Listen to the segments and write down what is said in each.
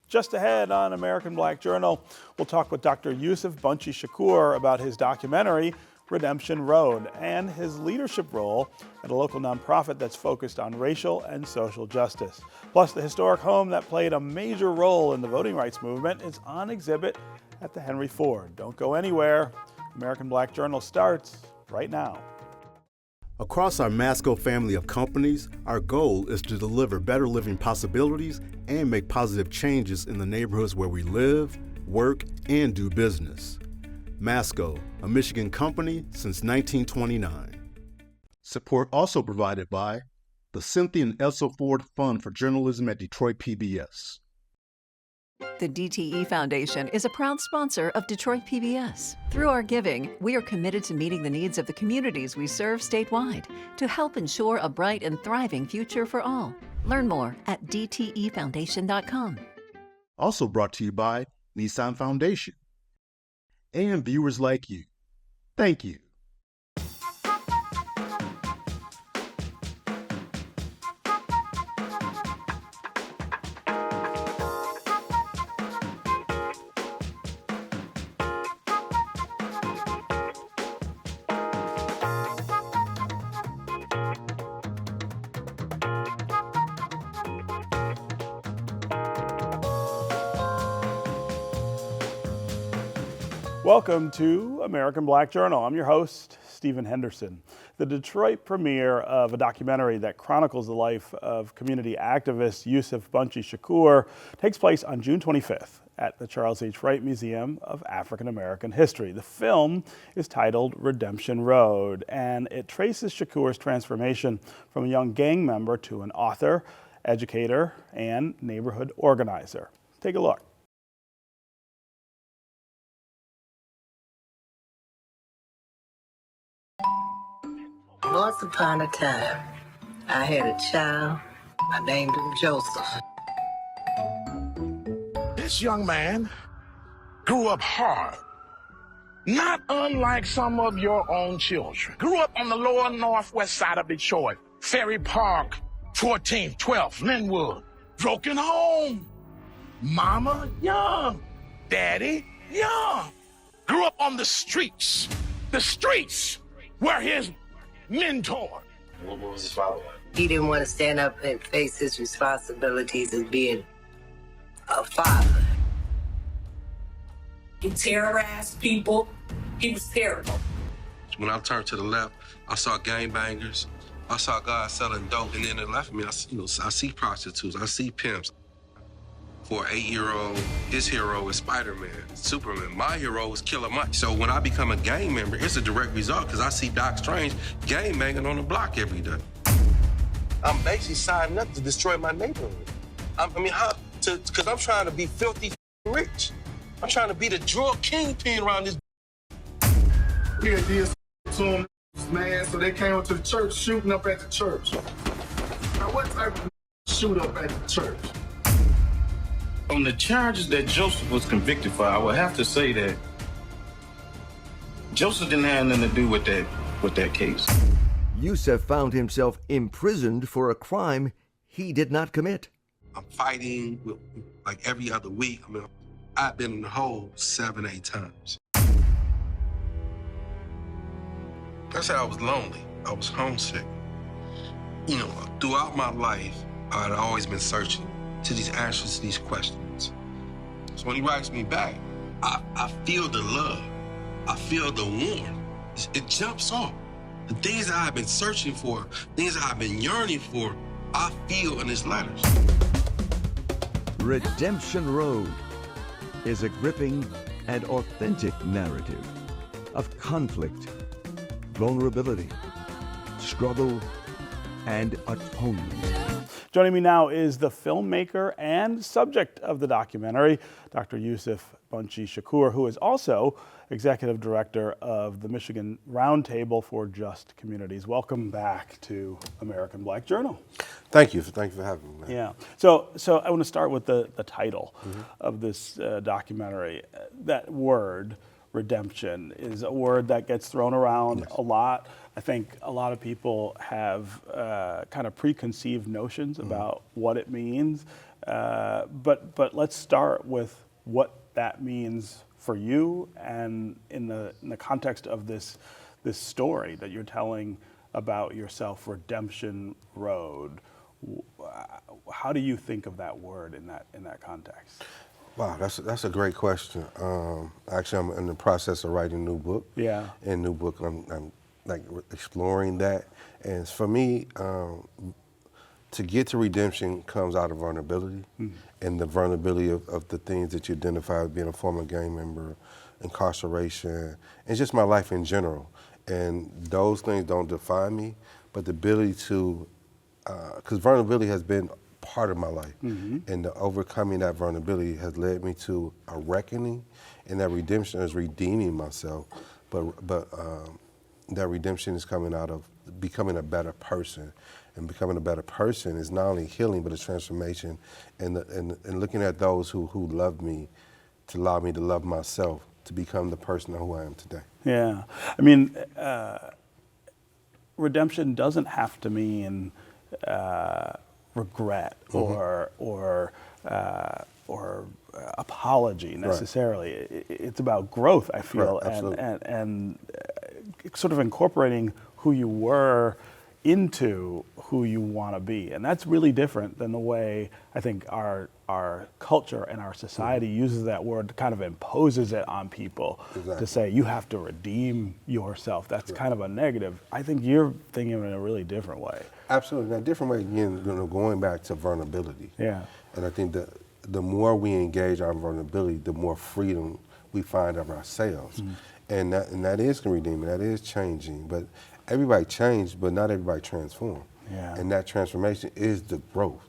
Just ahead on American Black Journal, we'll talk with Dr. Yusef Bunchy Shakur about his documentary, Redemption Road, and his leadership role at a local nonprofit that's focused on racial and social justice. Plus, the historic home that played a major role in the voting rights movement is on exhibit at the Henry Ford. Don't go anywhere. American Black Journal starts right now. Across our Masco family of companies, our goal is to deliver better living possibilities and make positive changes in the neighborhoods where we live, work, and do business. Masco, a Michigan company since 1929. Support also provided by the Cynthia and Elsa Ford Fund for Journalism at Detroit PBS. The DTE Foundation is a proud sponsor of Detroit PBS. Through our giving, we are committed to meeting the needs of the communities we serve statewide to help ensure a bright and thriving future for all. Learn more at dtefoundation.com. Also brought to you by Nissan Foundation and viewers like you. Thank you. Welcome to American Black Journal. I'm your host, Stephen Henderson. The Detroit premiere of a documentary that chronicles the life of community activist Yusef Bunchy Shakur takes place on June 25th at the Charles H. Wright Museum of African American History. The film is titled Redemption Road, and it traces Shakur's transformation from a young gang member to an author, educator, and neighborhood organizer. Take a look. Once upon a time, I had a child. I named him Joseph. This young man grew up hard, not unlike some of your own children. Grew up on the lower northwest side of Detroit, Ferry Park, 14th, 12th, Linwood. Broken home. Mama young, daddy young. Grew up on the streets. The streets were his mentor. What was his father like? He didn't want to stand up and face his responsibilities as being a father. He terrorized people. He was terrible. When I turned to the left, I saw gangbangers. I saw guys selling dope. And then to the left of me, I see prostitutes. I see pimps. For an 8-year-old, his hero is Spider-Man, Superman. My hero is Killer Mike. So when I become a gang member, it's a direct result because I see Doc Strange gang banging on the block every day. I'm basically signing up to destroy my neighborhood. Because I'm trying to be filthy rich. I'm trying to be the drug kingpin around this. We had did to them, man, so they came up to the church shooting up at the church. Now, what type of shoot up at the church? On the charges that Joseph was convicted for, I would have to say that Joseph didn't have nothing to do with that case. Yusef found himself imprisoned for a crime he did not commit. I'm fighting like every other week. I've been in the hole 7, 8 times. I said I was lonely. I was homesick. Throughout my life, I'd always been searching to these answers to these questions. So when he writes me back, I feel the love. I feel the warmth. It jumps off. The things that I've been searching for, things that I've been yearning for, I feel in his letters. Redemption Road is a gripping and authentic narrative of conflict, vulnerability, struggle, and atonement. Joining me now is the filmmaker and subject of the documentary, Dr. Yusef Bunchy Shakur, who is also executive director of the Michigan Roundtable for Just Communities. Welcome back to American Black Journal. Thank you for having me, man. Yeah. So I want to start with the title of this documentary. That word, redemption, is a word that gets thrown around a lot. I think a lot of people have kind of preconceived notions about what it means. But let's start with what that means for you, and in the context of this story that you're telling about yourself, Redemption Road. How do you think of that word in that context? Wow, that's a greally question. Actually, I'm in the process of writing a new book. Yeah. In new book, I'm like exploring that, and for me, to get to redemption comes out of vulnerability, and the vulnerability of the things that you identify as being a former gang member, incarceration, and just my life in general. And those things don't define me, but the ability to, because vulnerability has been part of my life, and the overcoming that vulnerability has led me to a reckoning, and that redemption is redeeming myself, but that redemption is coming out of becoming a better person. And becoming a better person is not only healing, but it's transformation, and looking at those who love me, to allow me to love myself, to become the person who I am today. Yeah, I mean, redemption doesn't have to mean regret or apology necessarily. Right. It's about growth, I feel, and sort of incorporating who you were into who you want to be, and that's really different than the way I think our culture and our society uses that word, kind of imposes it on people to say you have to redeem yourself. That's kind of a negative. I think you're thinking of it in a really different way. Absolutely, in a different way. Again, going back to vulnerability. Yeah. And I think that the more we engage our vulnerability, the more freedom we find of ourselves, and that is redeeming. That is changing, but. Everybody changed, but not everybody transformed. Yeah. And that transformation is the growth,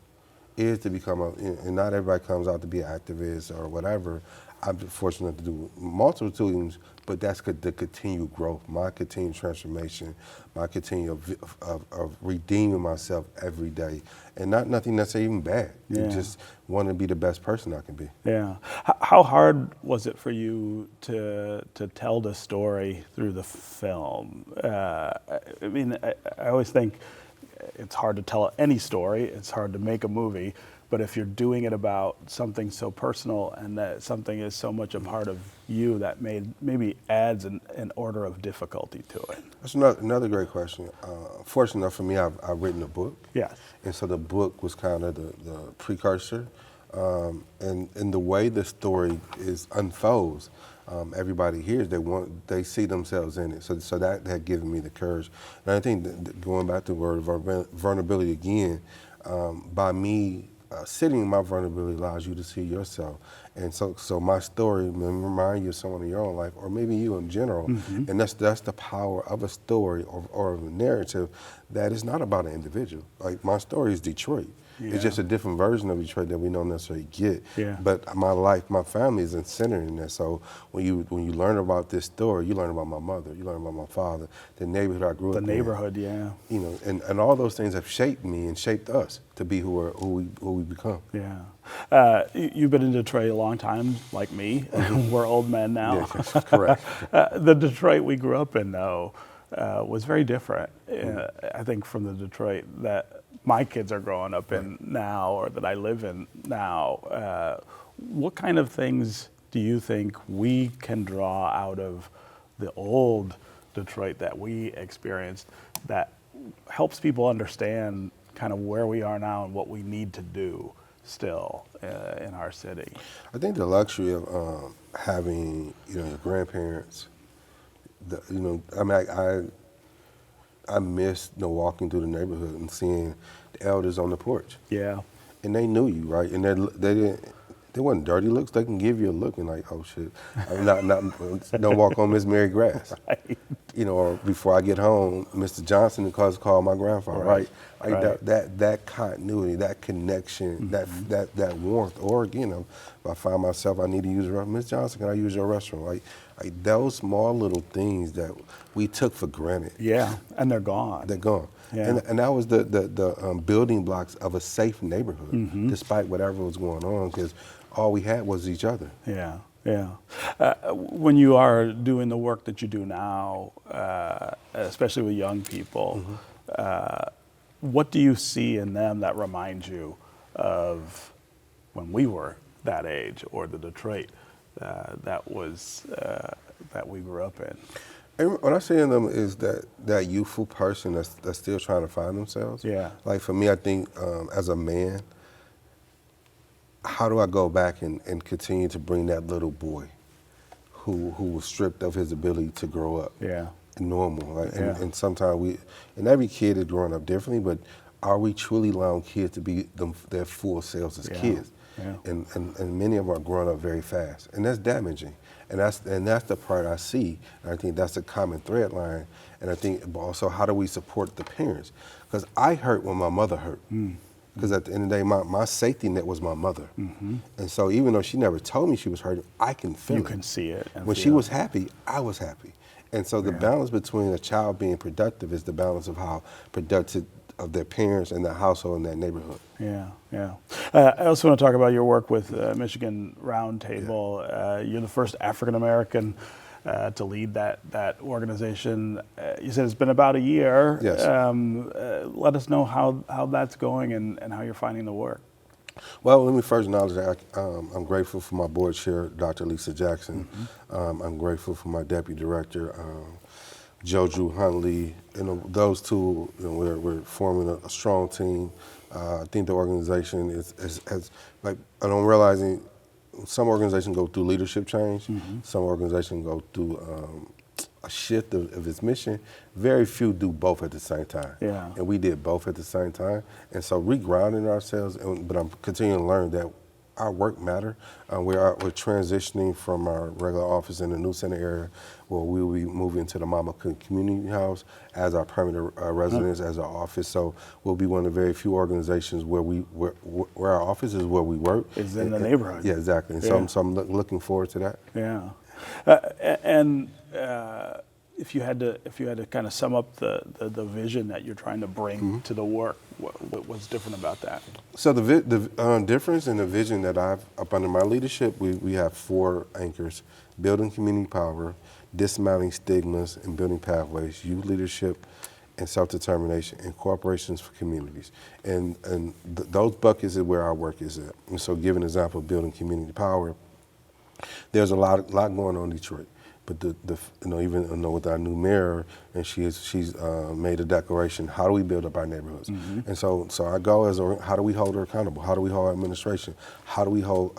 is to become and not everybody comes out to be an activist or whatever. I'm fortunate to do multiple things, but that's the continued growth, my continued transformation, my continued of redeeming myself every day. And nothing that's even bad. Yeah. You just want to be the best person I can be. Yeah. How hard was it for you to tell the story through the film? I mean, I always think it's hard to tell any story. It's hard to make a movie. But if you're doing it about something so personal and that something is so much a part of you, that maybe adds an order of difficulty to it. That's another great question. Fortunate enough for me, I've written a book. Yes. And so the book was kind of the precursor. And the way the story unfolds, everybody hears, they see themselves in it. So that had given me the courage. And I think that going back to the word vulnerability again, by me sitting in my vulnerability allows you to see yourself. And so my story may remind you of someone in your own life, or maybe you in general. And that's the power of a story or of a narrative that is not about an individual. Like my story is Detroit. Yeah. It's just a different version of Detroit that we don't necessarily get. Yeah. But my life, my family is centered in that. So when you learn about this story, you learn about my mother, you learn about my father, the neighborhood I grew up in. The neighborhood, yeah. You know, and all those things have shaped me and shaped us to be who we become. Yeah. You've been in Detroit a long time, like me. We're old men now. Yes, correct. The Detroit we grew up in, though, was very different, I think, from the Detroit that my kids are growing up in now, or that I live in now. What kind of things do you think we can draw out of the old Detroit that we experienced that helps people understand kind of where we are now and what we need to do still in our city? I think the luxury of having, your grandparents, I miss walking through the neighborhood and seeing the elders on the porch. Yeah. And they knew you, right? And they wasn't dirty looks. They can give you a look and like, oh shit, don't walk on Miss Mary Grass. Right. Or before I get home, Mr. Johnson call my grandfather, right? That continuity, that connection, that warmth. Or again, if I find myself I need to use a restroom, Miss Johnson, can I use your restroom? Like those small little things that we took for granted. Yeah, and they're gone. They're gone. Yeah. And that was the building blocks of a safe neighborhood, despite whatever was going on, because all we had was each other. Yeah, yeah. When you are doing the work that you do now, especially with young people, what do you see in them that reminds you of when we were that age, or the Detroit that we grew up in. And what I see in them is that youthful person that's still trying to find themselves. Yeah. Like for me, I think as a man, how do I go back and continue to bring that little boy who was stripped of his ability to grow up? Yeah. Normal. Right? Yeah. And sometimes every kid is growing up differently, but are we truly allowing kids to be their full selves as kids? Yeah. And many of them are growing up very fast, and that's damaging. And that's the part I see. And I think that's a common thread line. And I think also, how do we support the parents? Because I hurt when my mother hurt. Because at the end of the day, my safety net was my mother. And so even though she never told me she was hurting, I can feel it. You can see it. When she was happy, I was happy. And so the balance between a child being productive is the balance of how productive of their parents and their household and their neighborhood. Yeah, yeah. I also want to talk about your work with Michigan Roundtable. You're the first African American to lead that organization. You said it's been about a year. Yes. Let us know how that's going and how you're finding the work. Well, let me first acknowledge that I'm grateful for my board chair, Dr. Lisa Jackson. I'm grateful for my deputy director, Joe Drew Huntley. Those two, we're forming a strong team. I think the organization has like, and I'm realizing some organizations go through leadership change, some organizations go through a shift of its mission. Very few do both at the same time. Yeah. And we did both at the same time. And so regrounding ourselves, but I'm continuing to learn that our work matter. We're transitioning from our regular office in the New Center area, where we will be moving to the Mama Community House as our permanent residence, as our office. So we'll be one of the very few organizations where our office is where we work. Is in the neighborhood. Yeah, exactly. And so I'm looking forward to that. Yeah. If you had to kind of sum up the vision that you're trying to bring to the work, what's different about that? So the difference in the vision that I've, up under my leadership, we have 4 anchors: building community power, dismantling stigmas and building pathways, youth leadership and self-determination, and corporations for communities. And those buckets is where our work is at. And so, give an example of building community power. There's a lot going on in Detroit. But even with our new mayor, and she's made a declaration. How do we build up our neighborhoods? And so our goal is, how do we hold her accountable? How do we hold our administration? How do we hold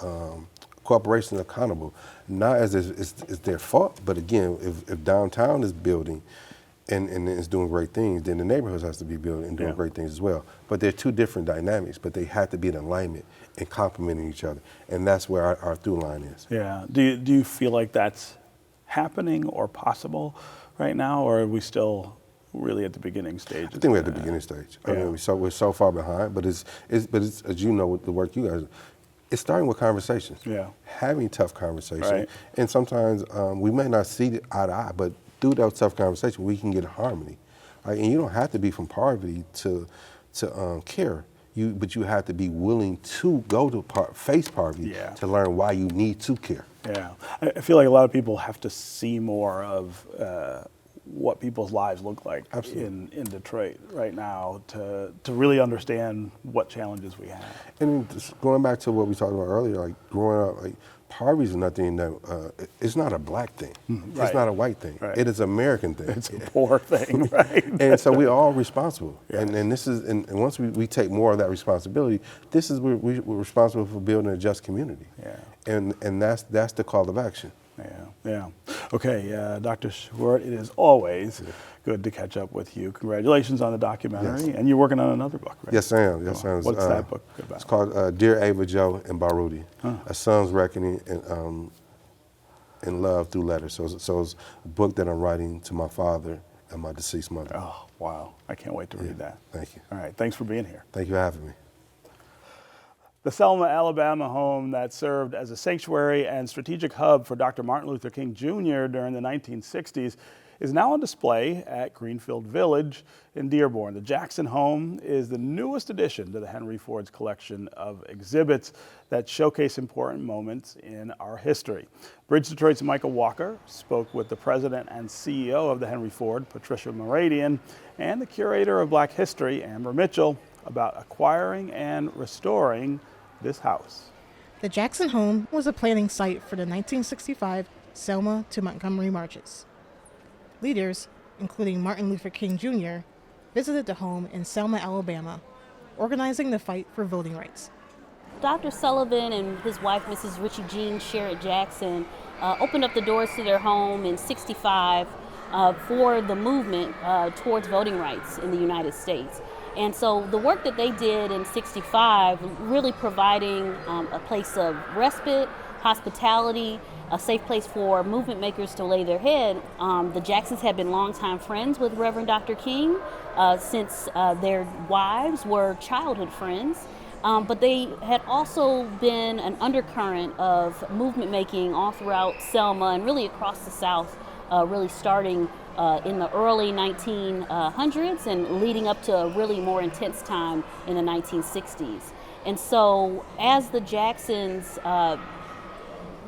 corporations accountable? Not as if it's their fault, but again, if downtown is building and is doing great things, then the neighborhoods has to be building and doing great things as well. But they're 2 different dynamics, but they have to be in alignment and complementing each other. And that's where our through line is. Yeah. Do you feel like that's happening or possible right now, or are we still really at the beginning stage? I think we're at the beginning stage. I mean, we're so far behind, but it's as you know, with the work you guys, it's starting with conversations. Yeah. Having tough conversations. Right. And sometimes we may not see it eye to eye, but through that tough conversation, we can get harmony. Right? And you don't have to be from poverty to care. But you have to be willing to go to face poverty to learn why you need to care. Yeah, I feel like a lot of people have to see more of what people's lives look like in Detroit right now to really understand what challenges we have. And just going back to what we talked about earlier, like growing up, like poverty is nothing that it's not a black thing. Right. It's not a white thing. Right. It is an American thing. It's a poor thing, right? And so we're all responsible. Yeah. And this is, and once we take more of that responsibility, this is we're responsible for building a just community. Yeah. And that's the call of action. Yeah. Okay, Dr. Shakur, it is always good to catch up with you. Congratulations on the documentary, and you're working on another book, right? Yes, I am. Yes, I am. What's that book about? It's called Dear Ava Jo and Baruti, A Son's Reckoning and Love Through Letters. So it's a book that I'm writing to my father and my deceased mother. Oh, wow. I can't wait to read that. Thank you. All right, thanks for being here. Thank you for having me. The Selma, Alabama home that served as a sanctuary and strategic hub for Dr. Martin Luther King Jr. during the 1960s is now on display at Greenfield Village in Dearborn. The Jackson home is the newest addition to the Henry Ford's collection of exhibits that showcase important moments in our history. Bridge Detroit's Michael Walker spoke with the president and CEO of the Henry Ford, Patricia Mouradian, and the curator of Black History, Amber Mitchell, about acquiring and restoring this house. The Jackson home was a planning site for the 1965 Selma to Montgomery marches. Leaders, including Martin Luther King Jr., visited the home in Selma, Alabama, organizing the fight for voting rights. Dr. Sullivan and his wife, Mrs. Richie Jean Sherritt Jackson, opened up the doors to their home in '65 for the movement towards voting rights in the United States. And so the work that they did in '65, really providing a place of respite, hospitality, a safe place for movement makers to lay their head. The Jacksons had been longtime friends with Reverend Dr. King since their wives were childhood friends. But they had also been an undercurrent of movement making all throughout Selma and really across the South, really starting in the early 1900s and leading up to a really more intense time in the 1960s. And so as the Jacksons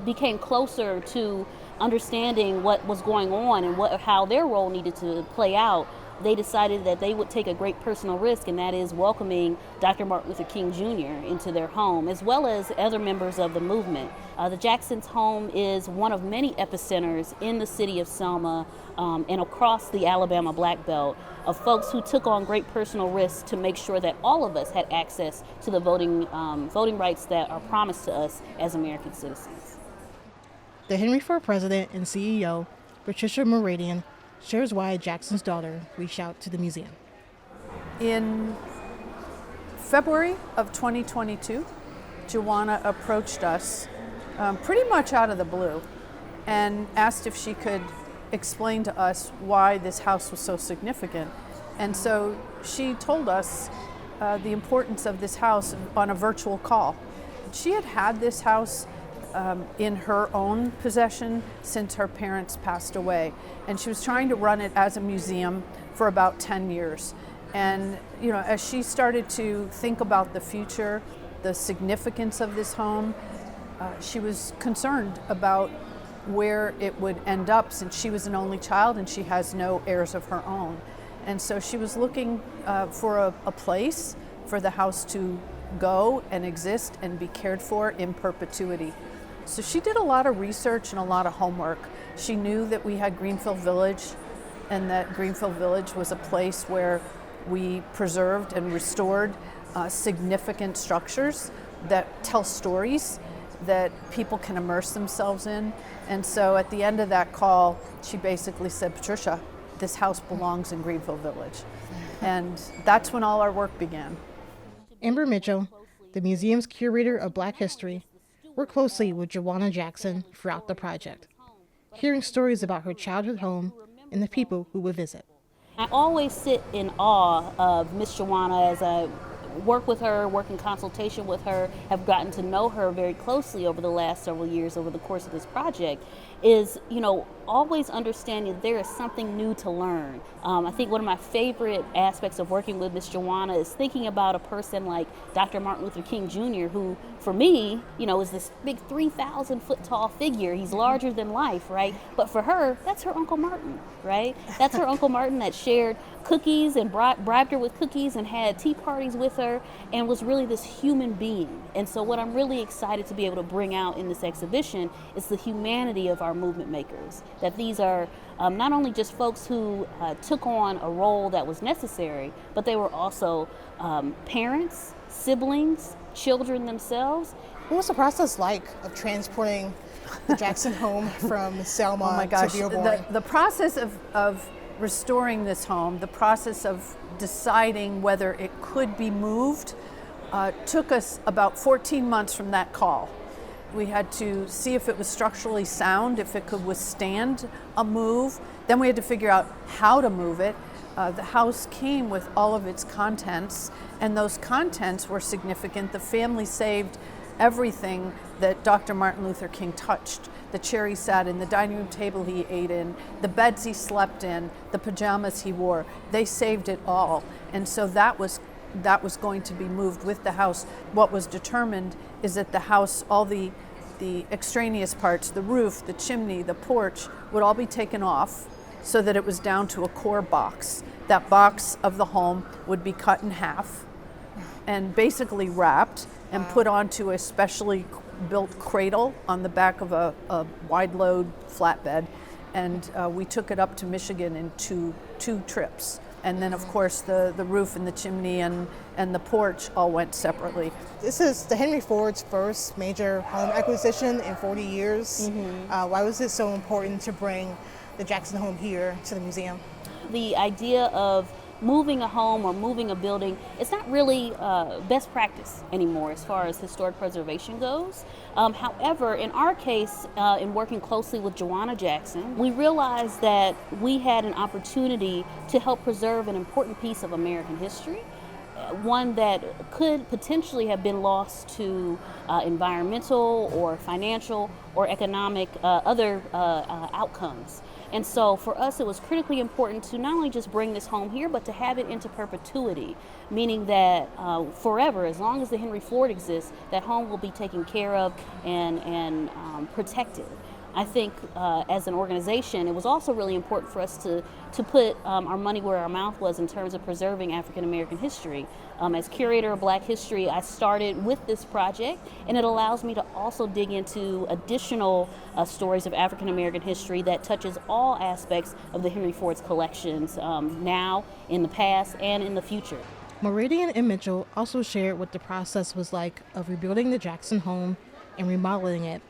became closer to understanding what was going on and how their role needed to play out, they decided that they would take a great personal risk, and that is welcoming Dr. Martin Luther King Jr. into their home, as well as other members of the movement. The Jacksons' home is one of many epicenters in the city of Selma and across the Alabama Black Belt of folks who took on great personal risks to make sure that all of us had access to the voting rights that are promised to us as American citizens. The Henry Ford president and CEO, Patricia Mouradian, shares why Jackson's daughter reached out to the museum. In February of 2022, Joanna approached us pretty much out of the blue and asked if she could explain to us why this house was so significant. And so she told us the importance of this house on a virtual call. She had had this house in her own possession since her parents passed away, and she was trying to run it as a museum for about 10 years. And as she started to think about the future, the significance of this home, she was concerned about where it would end up, since she was an only child and she has no heirs of her own. And so she was looking for a place for the house to go and exist and be cared for in perpetuity. So she did a lot of research and a lot of homework. She knew that we had Greenfield Village, and that Greenfield Village was a place where we preserved and restored significant structures that tell stories that people can immerse themselves in. And so at the end of that call, she basically said, "Patricia, this house belongs in Greenfield Village." And that's when all our work began. Amber Mitchell, the museum's curator of Black history, worked closely with Joanna Jackson throughout the project, hearing stories about her childhood home and the people who would visit. I always sit in awe of Miss Joanna as I work with her, work in consultation with her, have gotten to know her very closely over the last several years over the course of this project, is, always understanding there is something new to learn. I think one of my favorite aspects of working with Miss Joanna is thinking about a person like Dr. Martin Luther King Jr., who, for me, is this big 3,000 foot tall figure. He's larger than life, right? But for her, that's her Uncle Martin, right? That's her Uncle Martin that shared cookies and bribed her with cookies and had tea parties with her and was really this human being. And so what I'm really excited to be able to bring out in this exhibition is the humanity of our movement makers. That these are not only just folks who took on a role that was necessary, but they were also parents, siblings, children themselves. What was the process like of transporting the Jackson home from Selma to Dearborn? The process of restoring this home, the process of deciding whether it could be moved, took us about 14 months from that call. We had to see if it was structurally sound, if it could withstand a move. Then we had to figure out how to move it. The house came with all of its contents, and those contents were significant. The family saved everything that Dr. Martin Luther King touched. The chair he sat in, the dining room table he ate in, the beds he slept in, the pajamas he wore. They saved it all. And so that was going to be moved with the house. What was determined is that the house, all the extraneous parts, the roof, the chimney, the porch, would all be taken off so that it was down to a core box. That box of the home would be cut in half and basically wrapped and put onto a specially built cradle on the back of a wide load flatbed, and we took it up to Michigan in two trips. And then, of course, the roof and the chimney and the porch all went separately. This is the Henry Ford's first major home acquisition in 40 years. Why was it so important to bring the Jackson home here to the museum? The idea of moving a home or moving a building, it's not really best practice anymore as far as historic preservation goes. However, in our case, in working closely with Joanna Jackson, we realized that we had an opportunity to help preserve an important piece of American history, one that could potentially have been lost to environmental or financial or economic other outcomes. And so for us, it was critically important to not only just bring this home here, but to have it into perpetuity, meaning that forever, as long as the Henry Ford exists, that home will be taken care of and protected. I think as an organization, it was also really important for us to put our money where our mouth was in terms of preserving African American history. As curator of Black history, I started with this project, and it allows me to also dig into additional stories of African American history that touches all aspects of the Henry Ford's collections now, in the past, and in the future. Meridian and Mitchell also shared what the process was like of rebuilding the Jackson home and remodeling it,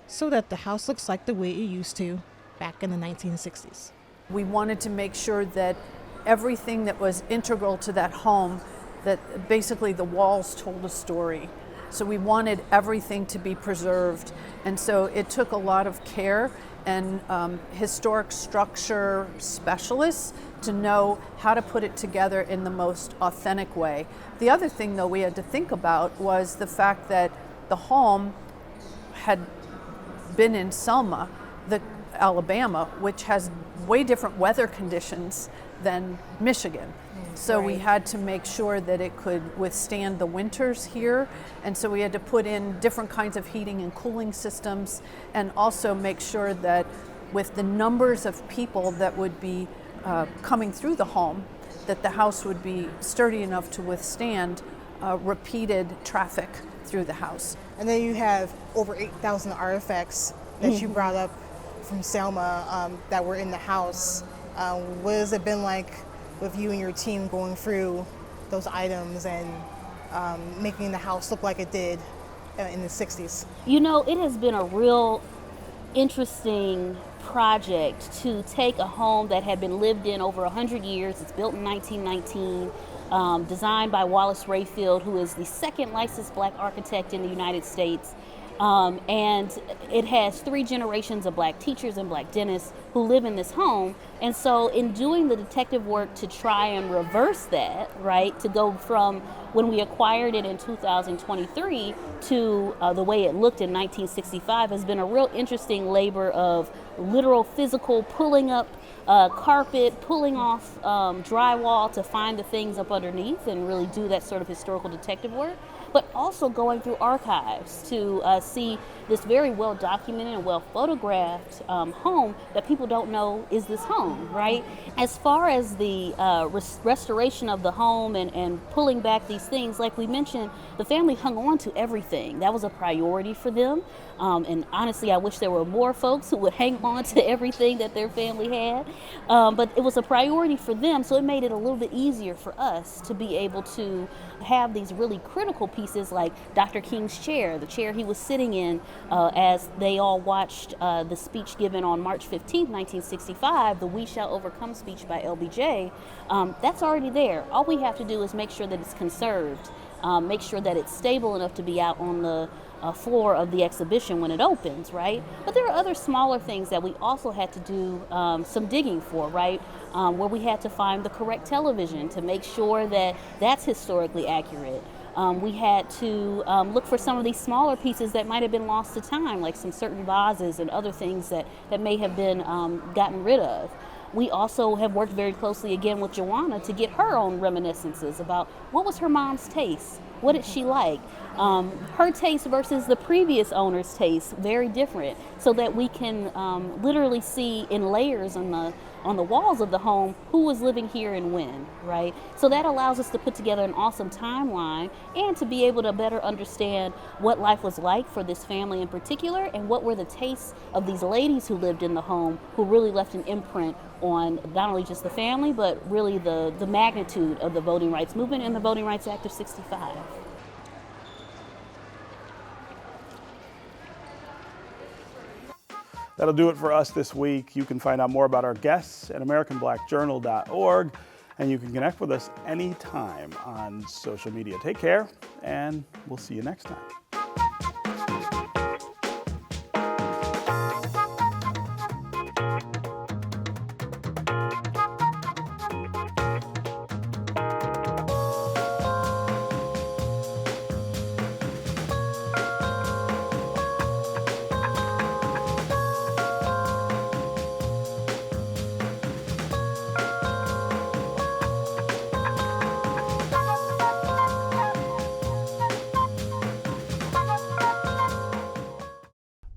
so that the house looks like the way it used to back in the 1960s. We wanted to make sure that everything that was integral to that home, that basically the walls told a story. So we wanted everything to be preserved. And so it took a lot of care and historic structure specialists to know how to put it together in the most authentic way. The other thing, though, we had to think about was the fact that the home had been in Selma, Alabama, which has way different weather conditions than Michigan. So we had to make sure that it could withstand the winters here, and so we had to put in different kinds of heating and cooling systems, and also make sure that with the numbers of people that would be coming through the home, that the house would be sturdy enough to withstand repeated traffic through the house. And then you have over 8,000 artifacts that you brought up from Selma that were in the house. What has it been like with you and your team going through those items and making the house look like it did in the 60s? You know, it has been a real interesting project to take a home that had been lived in over 100 years. It's built in 1919, designed by Wallace Rayfield, who is the second licensed Black architect in the United States. And it has 3 generations of Black teachers and Black dentists who live in this home. And so in doing the detective work to try and reverse that, right, to go from when we acquired it in 2023 to the way it looked in 1965 has been a real interesting labor of literal physical pulling up carpet, pulling off drywall to find the things up underneath and really do that sort of historical detective work, but also going through archives to see this very well documented and well photographed home that people don't know is this home, right? As far as the restoration of the home and pulling back these things, like we mentioned, the family hung on to everything. That was a priority for them. And honestly, I wish there were more folks who would hang on to everything that their family had. But it was a priority for them, so it made it a little bit easier for us to be able to have these really critical pieces like Dr. King's chair, the chair he was sitting in as they all watched the speech given on March 15th, 1965, the We Shall Overcome speech by ABJ. That's already there. All we have to do is make sure that it's conserved, make sure that it's stable enough to be out on the floor of the exhibition when it opens, right? But there are other smaller things that we also had to do some digging for, right? Where we had to find the correct television to make sure that that's historically accurate. We had to look for some of these smaller pieces that might have been lost to time, like some certain vases and other things that may have been gotten rid of. We also have worked very closely again with Joanna to get her own reminiscences about what was her mom's taste What did she like? Her taste versus the previous owner's taste, very different, so that we can literally see in layers on the walls of the home who was living here and when, right? So that allows us to put together an awesome timeline and to be able to better understand what life was like for this family in particular, and what were the tastes of these ladies who lived in the home, who really left an imprint on not only just the family, but really the magnitude of the voting rights movement and the Voting Rights Act of '65. That'll do it for us this week. You can find out more about our guests at AmericanBlackJournal.org, and you can connect with us anytime on social media. Take care, and we'll see you next time.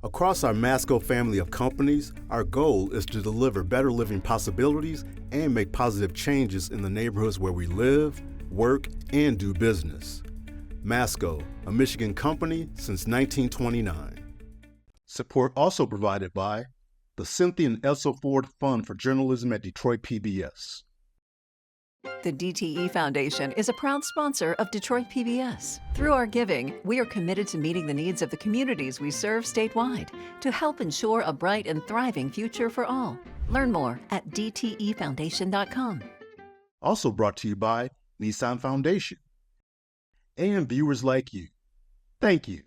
Across our Masco family of companies, our goal is to deliver better living possibilities and make positive changes in the neighborhoods where we live, work, and do business. Masco, a Michigan company since 1929. Support also provided by the Cynthia and Elsa Ford Fund for Journalism at Detroit PBS. The DTE Foundation is a proud sponsor of Detroit PBS. Through our giving, we are committed to meeting the needs of the communities we serve statewide to help ensure a bright and thriving future for all. Learn more at dtefoundation.com. Also brought to you by Nissan Foundation and viewers like you. Thank you.